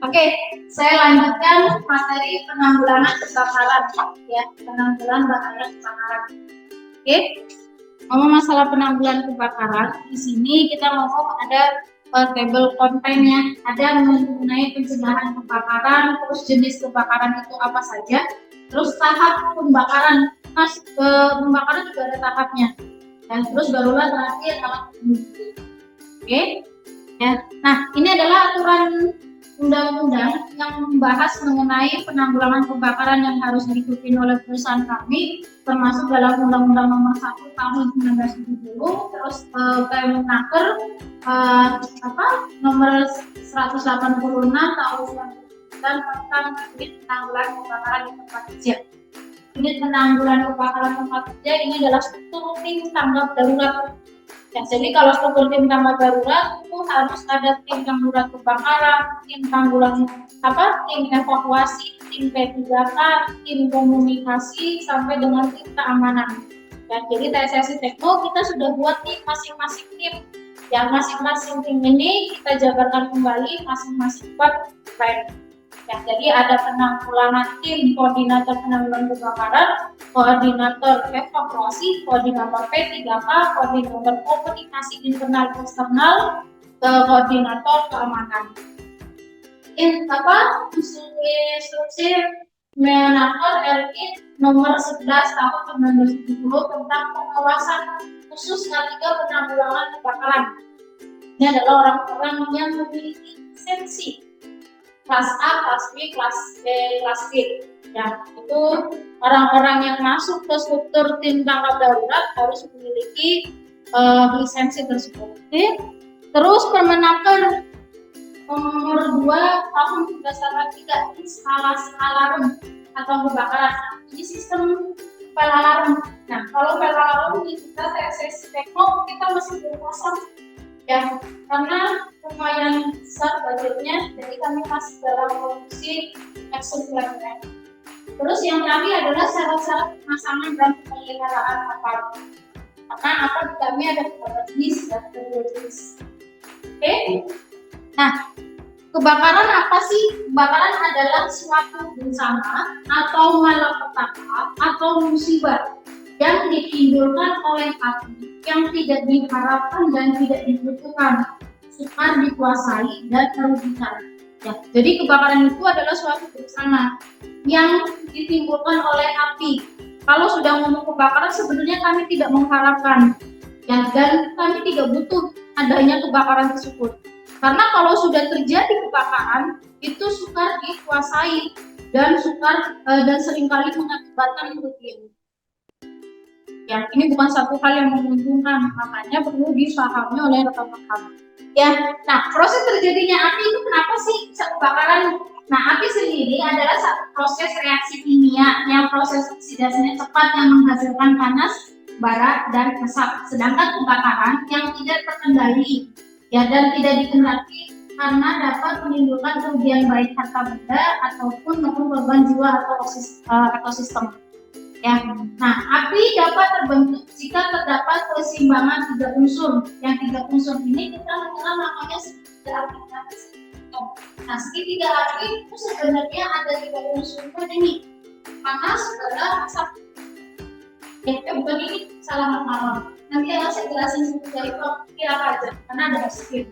Oke, saya lanjutkan materi penanggulangan kebakaran ya, penanggulangan kebakaran. Oke, ngomong masalah penanggulangan kebakaran, di sini kita ngomong ada table content-nya, ada mengenai pencegahan kebakaran, terus jenis kebakaran itu apa saja, terus tahap pembakaran. Mas, pembakaran juga ada tahapnya, dan terus barulah terakhir alat penguji. Oke, ya. Nah, ini adalah aturan undang-undang yang membahas mengenai penanggulangan kebakaran yang harus diikuti oleh perusahaan kami, termasuk dalam Undang-Undang Nomor 1 Tahun 1970, terus Permenaker Nomor 186 Tahun 1999 tentang unit penanggulangan kebakaran di tempat kerja. Unit penanggulangan kebakaran tempat kerja ini adalah struktur tim tanggap darurat. Ya, jadi kalau struktur tim tanggap darurat itu harus ada tim tanggap kebakaran, tim evakuasi, tim P3K, tim komunikasi sampai dengan tim keamanan. Ya, jadi TSSI Tekno kita sudah buat nih masing-masing tim. Ya, masing-masing tim ini kita jabarkan kembali masing-masing buat baik. Ya, jadi ada penanggulangan tim koordinator penanggulangan kebakaran, koordinator evakuasi, koordinator P3K, koordinator komunikasi internal eksternal, koordinator keamanan. Instruksi Menaker RI Nomor 11 Tahun 1970 tentang pengawasan khusus K3 penanggulangan kebakaran. Ini adalah orang-orang yang memiliki lisensi kelas A, kelas B, kelas C, kelas D. Ya, itu orang-orang yang masuk ke struktur tim tanggap darurat harus memiliki lisensi tersebut. Oke. Terus Permenaker Nomor 2 Tahun 1983 instalasi alarm atau kebakaran. Ini sistem pel alarm. Nah, kalau pel alarm di kita TSSI Tekno kita masih belum pasang. Ya, karena lumayan besar budgetnya, jadi kami masih dalam produksi action plan. Terus yang terakhir adalah syarat-syarat pemasangan dan pemeliharaan aparat. Karena aparat kami ada beberapa jenis dan dua jenis. Oke. Nah, kebakaran apa sih? Kebakaran adalah suatu bencana atau malapetaka atau musibah yang ditimbulkan oleh api yang tidak diharapkan dan tidak dibutuhkan, sukar dikuasai dan merugikan. Ya, jadi kebakaran itu adalah suatu bencana yang ditimbulkan oleh api. Kalau sudah ngomong kebakaran sebenarnya kami tidak mengharapkan, ya, dan kami tidak butuh adanya kebakaran tersebut. Karena kalau sudah terjadi kebakaran itu sukar dikuasai dan seringkali mengakibatkan kerugian. Ya, ini bukan satu hal yang menguntungkan, makanya perlu dipahami oleh rekan-rekan. Ya, nah proses terjadinya api itu kenapa sih bisa kebakaran? Nah, api sendiri adalah satu proses reaksi kimia yang proses oksidasinya cepat yang menghasilkan panas, bara, dan asap. Sedangkan kebakaran yang tidak terkendali, ya, dan tidak dikehendaki karena dapat menimbulkan kerugian baik harta benda ataupun korban jiwa atau ekosistem. Ya, nah api dapat terbentuk jika terdapat keseimbangan tiga unsur. Yang tiga unsur ini kita mengenal namanya segitiga api. Nah, segitiga api itu sebenarnya ada tiga unsur ini: panas, bara, asap. Ya, bukan ini salah nama. Nanti saya jelasin segitiga itu apa aja, karena ada oksigen.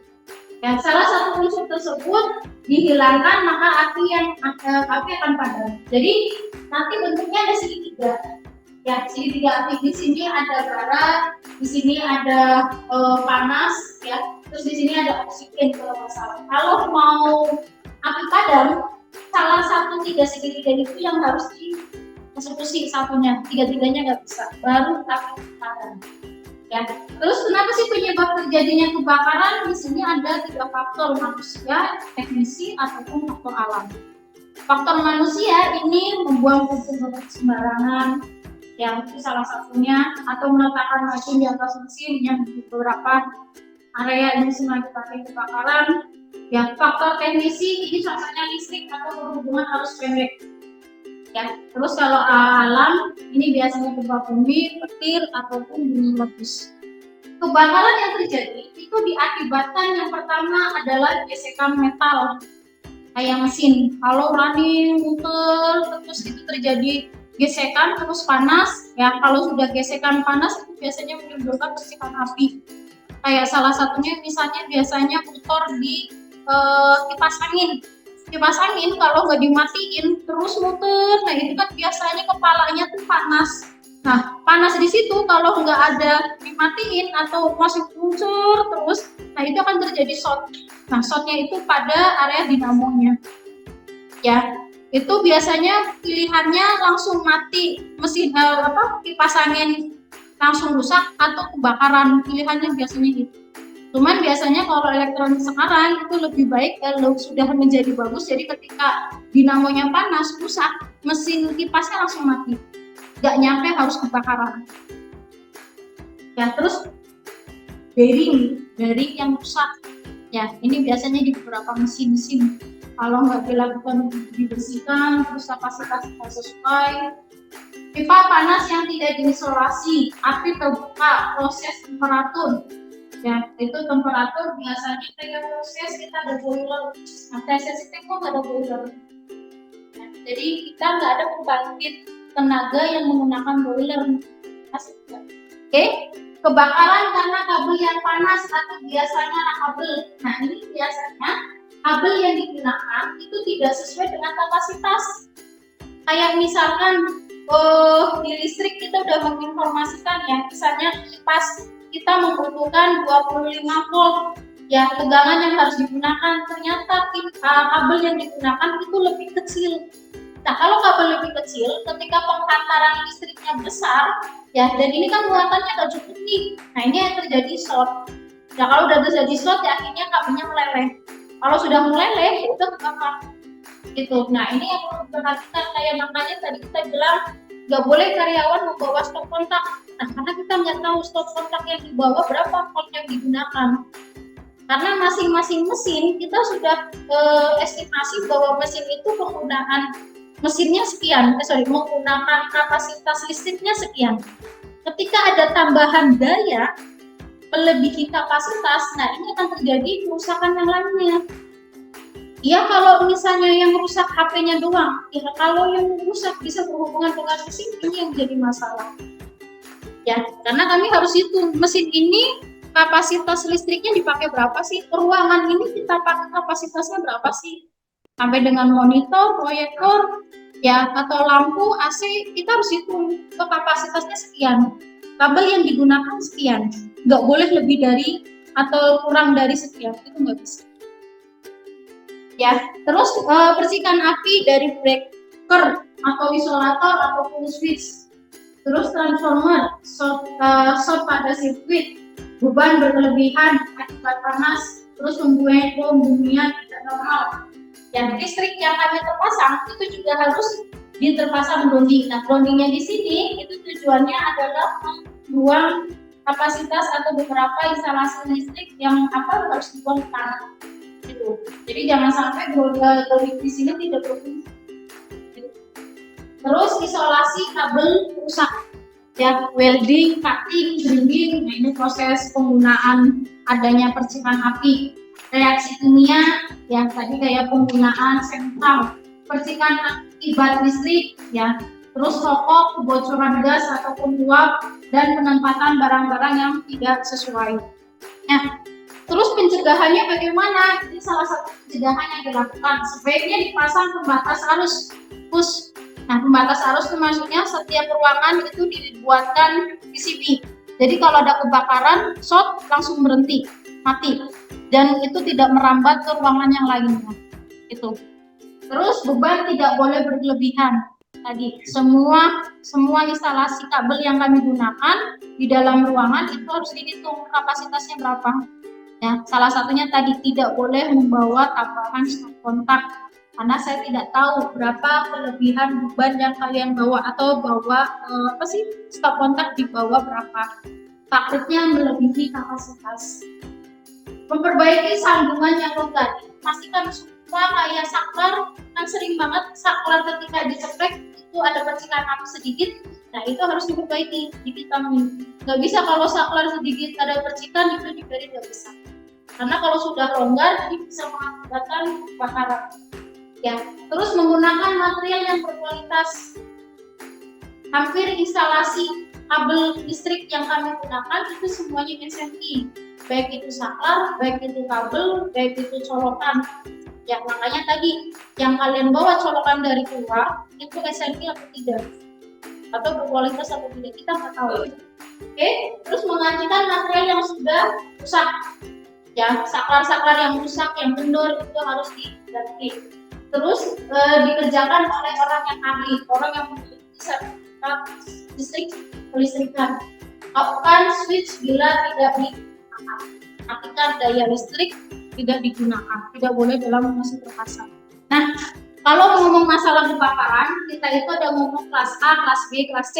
Ya, salah satu unsur tersebut dihilangkan maka api akan padam. Jadi nanti bentuknya ada segitiga. Ya, segitiga api di sini ada bara, di sini ada panas, ya. Terus di sini ada oksigen kalau masalah. Kalau mau api padam, salah satu tiga segitiga itu yang harus dieksekusi satunya, tiga-tiganya nggak bisa. Baru api padam. Ya, terus kenapa sih penyebab terjadinya kebakaran? Di sini ada tiga faktor: manusia, teknisi, ataupun faktor alam. Faktor manusia ini membuang pupuk sembarangan, yang itu salah satunya, atau meletakkan racun di atas mesin yang di beberapa area ini mengakibatkan kebakaran. Ya, faktor teknisi ini contohnya listrik atau berhubungan arus pendek. Ya, terus kalau alam ini biasanya gempa bumi, petir, ataupun gunung meletus. Kebakaran yang terjadi itu diakibatkan yang pertama adalah gesekan metal. kayak mesin. Kalau running muter terus itu terjadi gesekan terus panas, ya kalau sudah gesekan panas itu biasanya menimbulkan percikan api. Kayak salah satunya misalnya biasanya motor di kipas angin. Kipas angin kalau nggak dimatiin terus muter, nah itu kan biasanya kepalanya tuh panas. Nah, panas di situ kalau nggak ada dimatiin atau masih muncul terus, nah itu akan terjadi short. Nah, shortnya itu pada area dinamonya. Ya, itu biasanya pilihannya langsung mati mesin kipas angin langsung rusak atau kebakaran, pilihannya biasanya gitu. Cuman biasanya kalau elektronik sekarang itu lebih baik kalau sudah menjadi bagus, jadi ketika dinamonya panas rusak, mesin kipasnya langsung mati, nggak nyampe harus kebakaran. Ya, terus bearing yang rusak, ya ini biasanya di beberapa mesin-mesin kalau nggak dilakukan dibersihkan terus kapasitas tidak sesuai. Pipa panas yang tidak diisolasi, api terbuka, proses temperatur. Ya, itu temperatur biasanya kayak proses kita ada boiler. Nah, TSS itu nggak ada boiler. Ya, jadi kita nggak ada pembangkit tenaga yang menggunakan boiler. Oke, kebakaran karena kabel yang panas atau biasanya kabel. Nah, ini biasanya kabel yang digunakan itu tidak sesuai dengan kapasitas. Kayak misalkan di listrik kita udah menginformasikan ya, misalnya kipas kita membutuhkan 25 volt ya, tegangan yang harus digunakan, ternyata kabel yang digunakan itu lebih kecil. Nah, kalau kabel lebih kecil, ketika penghantaran listriknya besar ya, dan ini kan muatannya nggak cukup nih, nah ini yang terjadi short. Nah, kalau udah terjadi short ya akhirnya kabelnya meleleh. Kalau sudah meleleh itu kebakar gitu. Nah, ini yang perlu diperhatikan, kayak makanya tadi kita bilang nggak boleh karyawan membawa stok kontak. Nah, karena kita nggak tahu stok kontak yang dibawa berapa volt yang digunakan. Karena masing-masing mesin kita sudah estimasi bahwa mesin itu penggunaan mesinnya sekian, menggunakan kapasitas listriknya sekian. Ketika ada tambahan daya melebihi kapasitas, nah ini akan terjadi kerusakan yang lainnya. Ya, kalau misalnya yang rusak HP-nya doang, ya kalau yang rusak bisa berhubungan dengan mesin, ini yang jadi masalah. Ya, karena kami harus hitung mesin ini kapasitas listriknya dipakai berapa sih, ruangan ini kita pakai kapasitasnya berapa sih, sampai dengan monitor, proyektor, ya atau lampu AC kita harus hitung ke kapasitasnya sekian, kabel yang digunakan sekian, nggak boleh lebih dari atau kurang dari sekian, itu nggak bisa. Ya, terus percikan api dari breaker atau isolator atau full switch, terus transformer, short pada sirkuit, beban berlebihan akibat panas, terus pembumian tidak normal. Ya, listrik yang kami terpasang itu juga harus diterpasang grounding. Nah, groundingnya di sini itu tujuannya adalah membuang kapasitas atau beberapa instalasi listrik yang harus dibuang ke tanah. Gitu. Jadi jangan sampai grounding di sini tidak berfungsi. Terus isolasi kabel rusak, ya welding, cutting, grinding, nah ini proses penggunaan adanya percikan api. Reaksi kimia, ya tadi kayak penggunaan sentral, percikan akibat listrik, ya terus rokok, kebocoran gas ataupun uap, dan penempatan barang-barang yang tidak sesuai. Nah, terus pencegahannya bagaimana? Ini salah satu pencegahan yang dilakukan, sebaiknya dipasang pembatas arus push. Nah, pembatas arus itu maksudnya setiap ruangan itu dibuatkan PCB. Jadi kalau ada kebakaran, short langsung berhenti, mati, dan itu tidak merambat ke ruangan yang lainnya. Itu. Terus beban tidak boleh berlebihan. Tadi semua instalasi kabel yang kami gunakan di dalam ruangan itu harus dihitung kapasitasnya berapa. Ya, salah satunya tadi tidak boleh membawa tambahan stok kontak. Karena saya tidak tahu berapa kelebihan beban yang kalian bawa atau bawa stok kontak dibawa berapa, takutnya melebihi kapasitas. Memperbaiki sambungan yang longgar, pastikan semua kayak saklar, kan sering banget saklar ketika diceprek itu ada percikan api sedikit, nah itu harus diperbaiki, divitamin. Nggak bisa kalau saklar sedikit ada percikan itu dibiarin, nggak bisa. Karena kalau sudah longgar ini bisa mengakibatkan kebakaran. Ya, terus menggunakan material yang berkualitas. Hampir instalasi kabel listrik yang kami gunakan itu semuanya SMI, baik itu saklar, baik itu kabel, baik itu colokan. Ya, makanya tadi yang kalian bawa colokan dari luar itu SMI atau tidak, atau berkualitas atau tidak, kita nggak tahu. Oke, terus menggantikan material yang sudah rusak. Ya, saklar-saklar yang rusak, yang kendor itu harus diganti. Terus dikerjakan oleh orang yang ahli, orang yang memiliki sertifikat listrik kelistrikan. Lakukan switch bila tidak digunakan. Matikan daya listrik tidak digunakan, tidak boleh dalam masih terpasang. Nah, kalau ngomong masalah kebakaran, kita itu ada ngomong kelas A, kelas B, kelas C.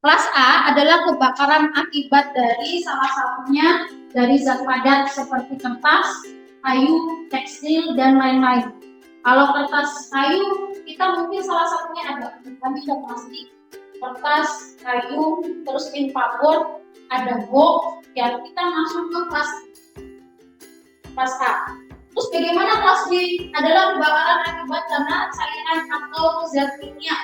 Kelas A adalah kebakaran akibat dari salah satunya dari zat padat seperti kertas, kayu, tekstil, dan lain-lain. Kalau kertas kayu, kita mungkin salah satunya ada, kami sudah pasti kertas, kayu, terus paperboard, ada box, ya kita masuk ke kelas A. Terus bagaimana kelas B? Adalah kebakaran akibat karena cairan atau zat kimia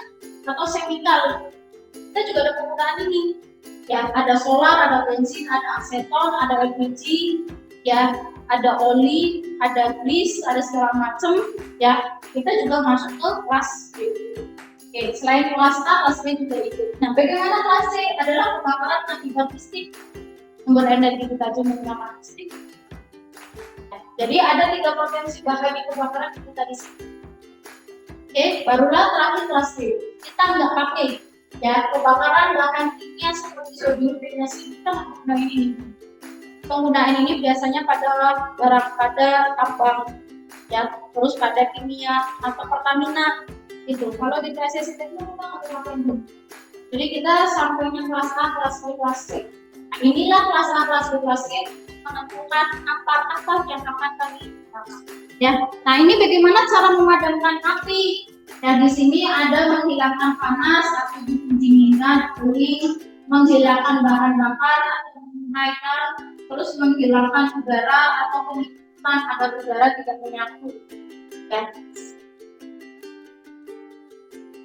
atau chemical. Kita juga ada penggunaan ini. Ya, ada solar, ada bensin, ada aseton, ada LPG, ya, ada oli, ada grease, ada segala macam. Ya, kita juga masuk ke kelas B. Oke, selain kelas A, kelas B juga itu. Nah, bagaimana kelas C? Adalah kebakaran akibat listrik. Sumber energi kita cuma menggunakan listrik. Jadi ada 3 potensi bahaya kebakaran yang kita di sini. Oke, barulah terakhir kelas D. Kita nggak pakai ya kebakaran bahan kimia seperti sodium bensin, kita menggunakan ini. Penggunaan ini biasanya pada barang pada tambang, ya, terus pada kimia atau Pertamina itu. Kalau di TSS itu kita nggak pakai itu. Jadi kita sampainya kelas A, kelas B, kelas C. Nah, inilah kelas A, kelas B, kelas C menentukan apa yang akan kami gunakan. Ya, nah ini bagaimana cara memadamkan api? Ya, di sini ada menghilangkan panas atau pendinginan, cooling, menghilangkan bahan bakar atau menaikkan, terus menghilangkan udara atau penghitungan agar udara tidak menyatu. Ya.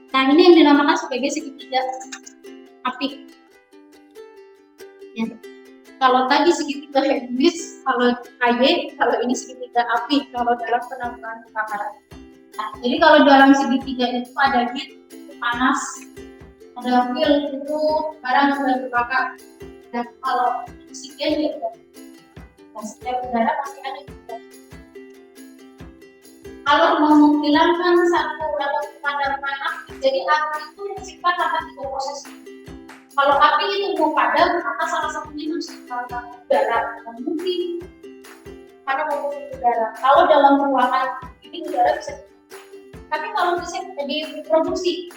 Nah, ini yang dinamakan sebagai segitiga api. Ya. Kalau tadi segitiga Henry, kalau KY, kalau ini segitiga api, kalau dalam penanggulangan kebakaran. Nah, jadi kalau dalam segitiga itu ada heat, panas, ada feel, itu barang yang sudah terbakar. Dan kalau oksigen ya, dan setiap udara pasti ada juga. Kalau mau menghilangkan satu atau memadamkan api, jadi api itu bersifat akan 3 proses. Kalau api itu mau padam, maka salah satunya harus dibakar udara. Mungkin karena mau udara. Kalau dalam ruangan ini udara bisa. Tapi kalau bisa diproduksi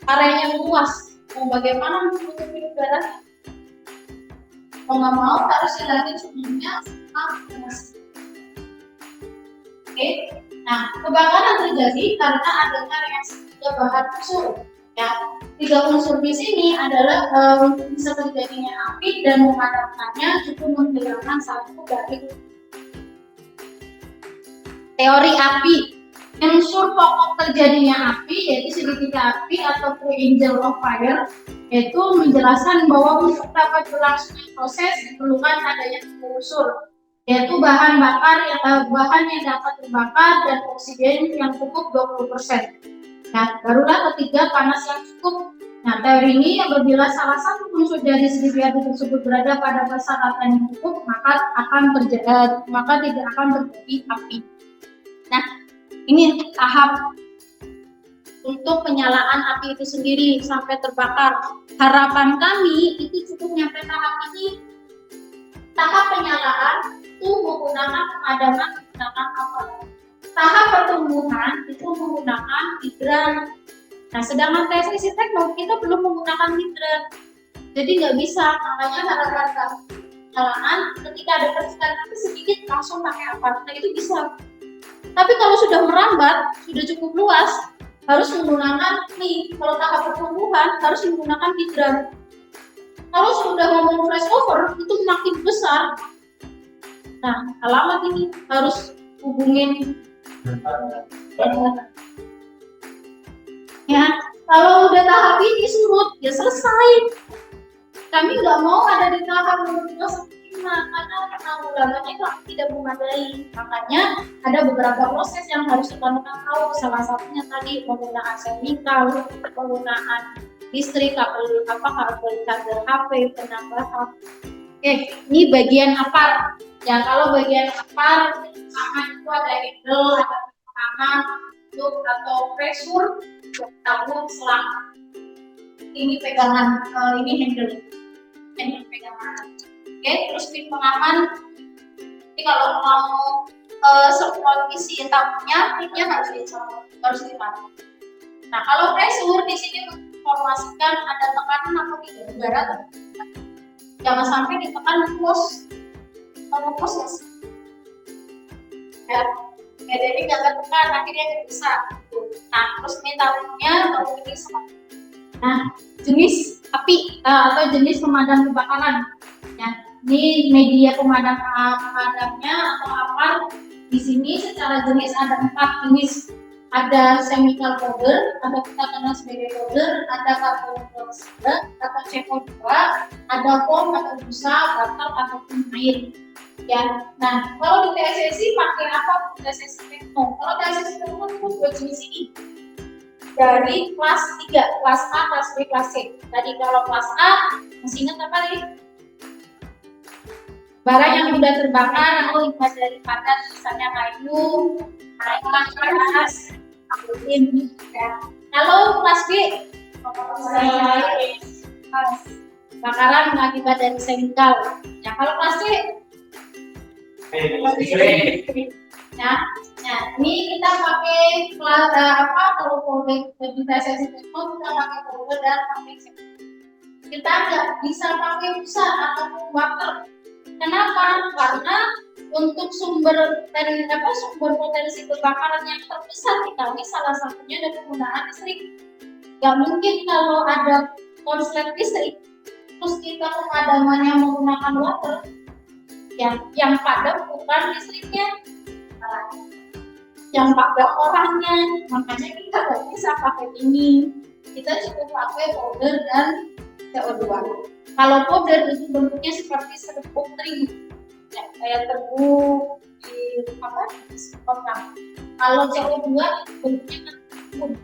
areanya luas, mau bagaimana menutupi udara? Mau nggak mau harus hilangin sebelumnya panas. Oke, nah kebakaran terjadi karena adanya reaksi 3 bahan unsur. Ya, 3 unsur di sini adalah untuk bisa terjadinya api dan memadamkannya cukup menghilangkan satu dari teori api. Unsur pokok terjadinya api yaitu segitiga api atau triangle of fire, yaitu menjelaskan bahwa untuk dapat berlangsungnya proses diperlukan adanya 3 unsur, yaitu bahan bakar bahan yang dapat terbakar dan oksigen yang cukup 20%. Nah, barulah ketiga panas yang cukup. Nah, teori ini apabila salah satu unsur dari segitiga api tersebut berada pada persyaratan yang cukup, maka tidak akan terjadi api. Nah, ini tahap untuk penyalaan api itu sendiri sampai terbakar. Harapan kami itu cukup nyampe tahap ini. Tahap penyalaan itu menggunakan pemadaman menggunakan apa? Tahap pertumbuhan itu menggunakan hidran. Nah, sedangkan TSS Tekno kita belum menggunakan hidran, jadi nggak bisa. Makanya harapan penyalaan ketika ada percikan api sedikit langsung pakai apa? Nah, itu bisa. Tapi kalau sudah merambat, sudah cukup luas, harus menggunakan ini. Kalau tahap pertumbuhan harus menggunakan hidran. Kalau sudah ngomong flashover itu makin besar. Nah, alamat ini harus hubungin Ya, kalau udah tahap ini surut, ya selesai. Kami nggak mau ada di tahap menurut karena penanggulangannya itu tidak memadai. Makanya ada beberapa proses yang harus kita tahu. Salah satunya tadi penggunaan chemical, penggunaan listrik, kabel charger HP, penambahan. Oke, ini bagian apar. Ya, kalau bagian apar, sama itu ada handle, ada tekanan, atau pressure, tabung selang. Ini pegangan, ini handle pegangan. Oke, terus pin pengaman. Jadi kalau mau semprot isi tabungnya, pinnya harus ditaruh. Nah, kalau pressure di sini menginformasikan ada tekanan atau tidak udara. Jangan sampai ditekan close ya. Jadi nggak tertekan, akhirnya nggak bisa. Nah, terus ini tabungnya baru ini sama. Nah, jenis api atau jenis pemadam kebakaran. Ya, ini media pemadamnya atau apar. Di sini secara jenis ada 4 jenis. Ada chemical powder, atau kita kenal sebagai powder, ada karbon dioksida atau CO2, ada foam atau busa, batal ataupun air. Ya, nah kalau di TSSI pakai apa? TSSI Tekno. Kalau TSSI Tekno itu 2 jenis ini. Dari kelas 3, kelas A, kelas B, kelas C. Tadi kalau kelas A, masih ingat apa nih? Barang yang mudah terbakar atau limbah dari padat, misalnya kayu, panas, ya. Kalau kelas B, bakaran mengakibat dari chemical. Ya, kalau kelas C, ya. Nah, ini kita pakai kalau powder di TSSI Tekno kita pakai powder dan pakai chemical. Kita nggak bisa pakai busa atau water. Kenapa? Karena untuk sumber potensi kebakaran yang terbesar di kami salah satunya adalah penggunaan listrik. Gak mungkin kalau ada konslet listrik terus kita pemadamannya menggunakan water, yang padam bukan listriknya, yang padam orangnya. Makanya kita gak bisa pakai ini, kita cukup pakai powder dan CO2. Kalau powder itu bentuknya seperti serbuk terigu, ya, kayak terbuk di kotak. Kalau CO2 bentuknya kan terigu.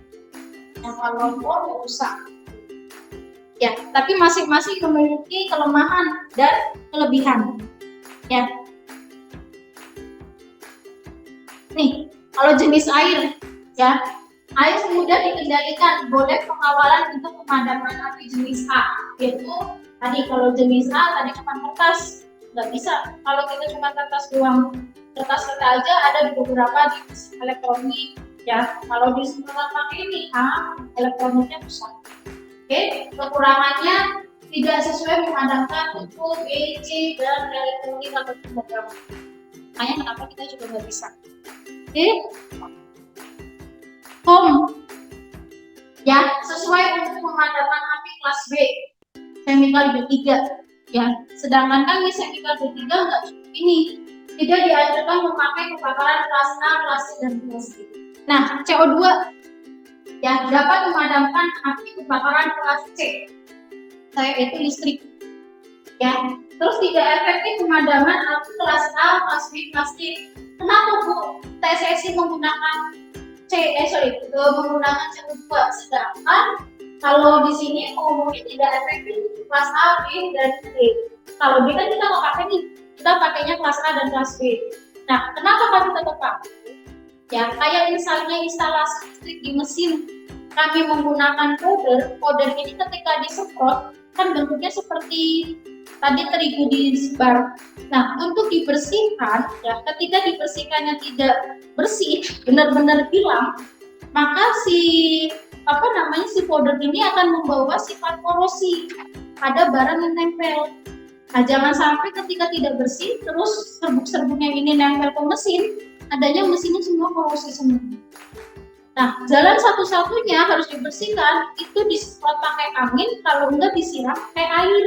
Yang kalau foam ya rusak. Ya, tapi masing-masing memiliki kelemahan dan kelebihan. Ya. Nih, kalau jenis air, ya, air mudah dikendalikan. Boleh pengawalan untuk pemadaman api jenis A, yaitu tadi kalau jenis A tadi cuma kertas, nggak bisa. Kalau kita cuma kertas doang, kertas kita aja ada di beberapa jenis elektronik. Ya, kalau disemprot pakai ini A, elektroniknya rusak. Oke, kekurangannya tidak sesuai memadamkan untuk B, C, dan elektronik atau program. Makanya kenapa kita juga nggak bisa. Oke, foam, ya, sesuai untuk pemadaman api kelas B, chemical B3, ya. Sedangkan kan di chemical B3 nggak cukup ini, tidak dianjurkan memakai kebakaran kelas A, kelas C, dan kelas D. Nah, CO2, ya, dapat memadamkan api kebakaran kelas C, yaitu listrik, ya. Terus tidak efektif pemadaman api kelas A, kelas B, kelas C. Kenapa Bu TSSI menggunakan menggunakan CO2, sedangkan kalau di sini umumnya tidak efektif kelas A, B, dan C. Kalau D kan kita nggak pakai nih, kita pakainya kelas A dan kelas B. Nah, kenapa kami tetap pakai? Ya, kayak misalnya instalasi listrik di mesin, kami menggunakan powder ini ketika disemprot kan bentuknya seperti tadi terigu disebar. Nah, untuk dibersihkan, ya, ketika dibersihkannya tidak bersih, benar-benar hilang, maka si powder ini akan membawa sifat korosi pada barang yang nempel. Nah, jangan sampai ketika tidak bersih, terus serbuk-serbuknya ini nempel ke mesin, adanya mesinnya semua korosi semua. Nah, jalan satu-satunya harus dibersihkan itu disemprot pakai angin, kalau enggak disiram pakai air.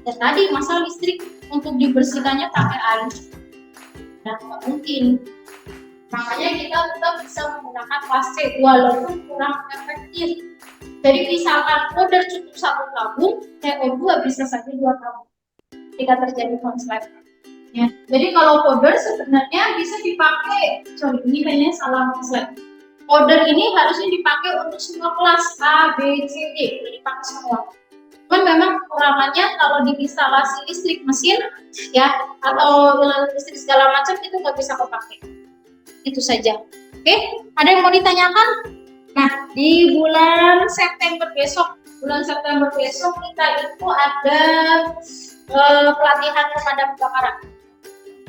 Ya tadi masalah listrik untuk dibersihkannya pakai air, nah nggak mungkin. Makanya kita tetap bisa menggunakan kelas C walaupun kurang efektif. Jadi misalkan powder cukup 1 tabung, CO2 bisa saja 2 tabung jika terjadi konslet. Ya. Jadi kalau powder sebenarnya bisa dipakai, sorry ini kayaknya salah konslet. Powder ini harusnya dipakai untuk semua kelas A, B, C, D, dipakai semua. Cuman memang kekurangannya kalau di instalasi listrik mesin ya atau listrik segala macam itu nggak bisa kepake. Itu saja. Oke, ada yang mau ditanyakan? Nah, di bulan September besok kita itu ada pelatihan pemadam kebakaran.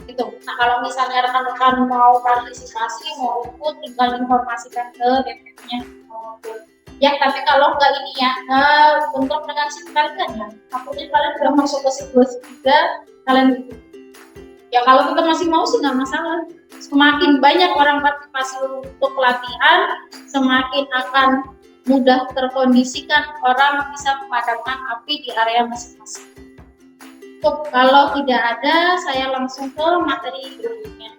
Gitu. Nah, kalau misalnya rekan-rekan mau partisipasi, mau ikut, tinggal informasikan ke DPP-nya. Ya, tapi kalau nggak ini ya, untuk dengan SIM kalian ya, takutnya kalian udah masuk ke SIM 23, kalian ikut. Ya kalau kita masih mau sih nggak masalah. Semakin banyak orang partisipasi untuk pelatihan, semakin akan mudah terkondisikan orang bisa memadamkan api di area masing-masing. Kalau tidak ada, saya langsung ke materi berikutnya.